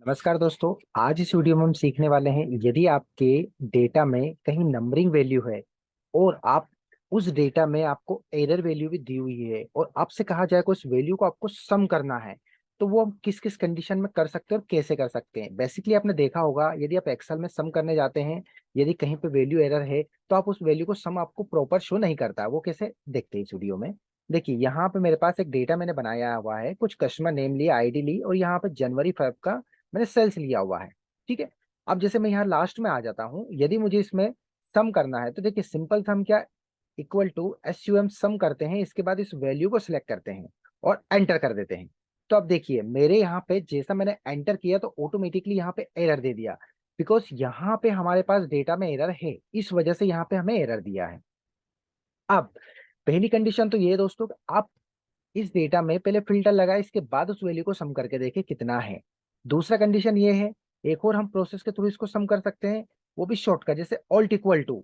नमस्कार दोस्तों। आज इस वीडियो में हम सीखने वाले हैं, यदि आपके डेटा में कहीं नंबरिंग वैल्यू है और आप उस डेटा में आपको एरर वैल्यू भी दी हुई है और आपसे कहा जाए कि उस वैल्यू को आपको सम करना है, तो वो हम किस किस कंडीशन में कर सकते हैं और कैसे कर सकते हैं। बेसिकली आपने देखा होगा, यदि आप एक्सेल में सम करने जाते हैं, यदि कहीं पे वैल्यू एरर है तो आप उस वैल्यू को सम आपको प्रॉपर शो नहीं करता। वो कैसे देखते हैं इस वीडियो में। देखिए, यहाँ पे मेरे पास एक डेटा मैंने बनाया हुआ है, कुछ कस्टमर नेम लिया, आईडी ली और यहाँ पे जनवरी फेब का मैंने सेल्स लिया हुआ है। ठीक है। अब जैसे मैं यहाँ लास्ट में आ जाता हूँ, यदि मुझे इसमें सम करना है तो देखिए सिंपल सम क्या, इक्वल टू SUM सम करते हैं, इसके बाद इस वैल्यू को सिलेक्ट करते हैं और एंटर कर देते हैं। तो अब देखिए मेरे यहाँ पे जैसा मैंने एंटर किया तो ऑटोमेटिकली यहाँ पे एरर दे दिया, बिकॉज यहाँ पे हमारे पास डेटा में एरर है, इस वजह से यहाँ पे हमें एरर दिया है। अब पहली कंडीशन तो ये है दोस्तों कि आप इस डेटा में पहले फिल्टर लगाए, इसके बाद उस वैल्यू को सम करके देखें कितना है। दूसरा कंडीशन ये है, एक और हम प्रोसेस के थ्रू इसको सम कर सकते हैं, वो भी शॉर्टकट, जैसे ऑल्ट इक्वल टू।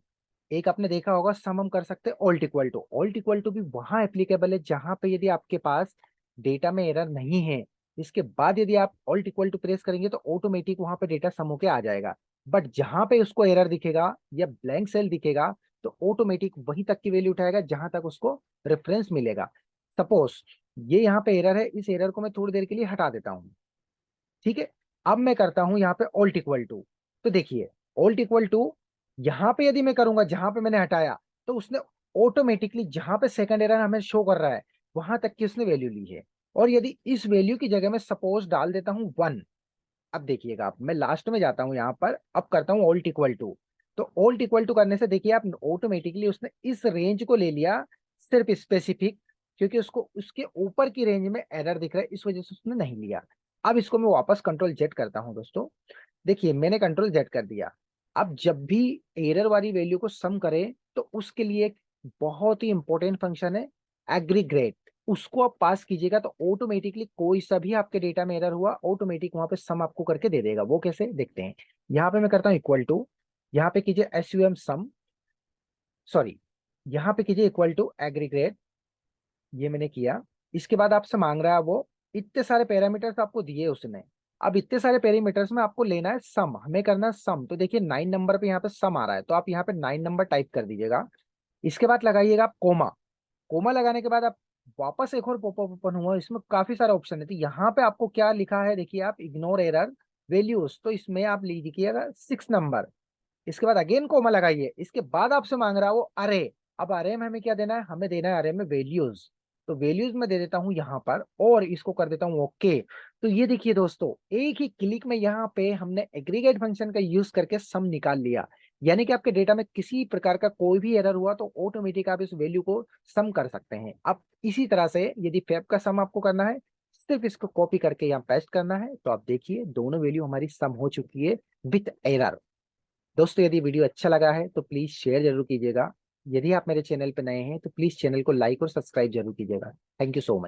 एक आपने देखा होगा सम हम कर सकते हैं alt equal to. Alt equal to भी वहां एप्लीकेबल है जहां पे यदि आपके पास डेटा में एरर नहीं है, इसके बाद यदि आप ऑल्ट इक्वल टू प्रेस करेंगे तो ऑटोमेटिक वहां पे डेटा सम होके आ जाएगा। बट जहां पे उसको एरर दिखेगा या ब्लैंक सेल दिखेगा तो ऑटोमेटिक वहीं तक की वैल्यू उठाएगा जहां तक उसको रेफरेंस मिलेगा। सपोज ये यहाँ पे एरर है, इस एरर को मैं थोड़ी देर के लिए हटा देता हूँ। ठीक है। अब मैं करता हूं यहाँ पे ऑल्ट इक्वल टू। तो देखिए ऑल्ट इक्वल टू यहाँ पे यदि मैं करूंगा जहां पे मैंने हटाया, तो उसने ऑटोमेटिकली जहां पे सेकंड एरर हमें शो कर रहा है वहां तक की उसने वैल्यू ली है। और यदि इस वैल्यू की जगह मैं सपोज डाल देता हूँ 1, अब देखिएगा आप, मैं लास्ट में जाता हूँ यहाँ पर, अब करता हूँ ऑल्ट इक्वल टू। तो ऑल्ट इक्वल टू करने से देखिए आप, ऑटोमेटिकली उसने इस रेंज को ले लिया, सिर्फ स्पेसिफिक, क्योंकि उसको उसके ऊपर की रेंज में एरर दिख रहा है, इस वजह से उसने नहीं लिया। अब इसको मैं वापस कंट्रोल जेड करता हूं दोस्तों। देखिए मैंने कंट्रोल जेड कर दिया। अब जब भी एरर वाली वैल्यू को सम करें तो उसके लिए एक बहुत ही इंपॉर्टेंट फंक्शन है, एग्रीगेट। उसको आप पास कीजिएगा तो ऑटोमेटिकली कोई सा भी आपके डेटा में एरर हुआ, ऑटोमेटिक वहां पे सम आपको करके दे देगा। वो कैसे देखते हैं। यहाँ पे मैं करता हूँ इक्वल टू, यहाँ पे कीजिए SUM सम, सॉरी, यहाँ पे कीजिए इक्वल टू एग्रीगेट। ये मैंने किया। इसके बाद आपसे मांग रहा है वो, इतने सारे पैरामीटर्स आपको दिए उसने। अब इतने सारे पैरामीटर्स में आपको लेना है सम, हमें करना है सम। तो देखिए 9 नंबर पे यहाँ पे सम आ रहा है, तो आप यहाँ पे 9 नंबर टाइप कर दीजिएगा। इसके बाद लगाइएगा आप कोमा। कोमा लगाने के बाद आप वापस एक और पॉपअप ओपन हुआ, इसमें काफी सारा ऑप्शन है। तो यहाँ पे आपको क्या लिखा है देखिए आप, इग्नोर एरर वैल्यूज, तो इसमें आप लिखिएगा 6 नंबर। इसके बाद अगेन कोमा लगाइए, इसके बाद आपसे मांग रहा है वो अरे। अब अरे में हमें क्या देना है, हमें देना है अरे में वैल्यूज। तो वैल्यूज में दे देता हूं यहाँ पर और इसको कर देता हूं ओके। तो ये देखिए दोस्तों, एक ही क्लिक में यहाँ पे हमने एग्रीगेट फंक्शन का यूज करके सम निकाल लिया। यानी कि आपके डेटा में किसी प्रकार का कोई भी एरर हुआ तो ऑटोमेटिक आप इस वैल्यू को सम कर सकते हैं। अब इसी तरह से यदि फैब का सम आपको करना है, सिर्फ इसको कॉपी करके यहाँ पेस्ट करना है, तो आप देखिए दोनों वैल्यू हमारी सम हो चुकी है विथ एरर। दोस्तों यदि वीडियो अच्छा लगा है तो प्लीज शेयर जरूर कीजिएगा। यदि आप मेरे चैनल पर नए हैं तो प्लीज चैनल को लाइक और सब्सक्राइब जरूर कीजिएगा। Thank you so much.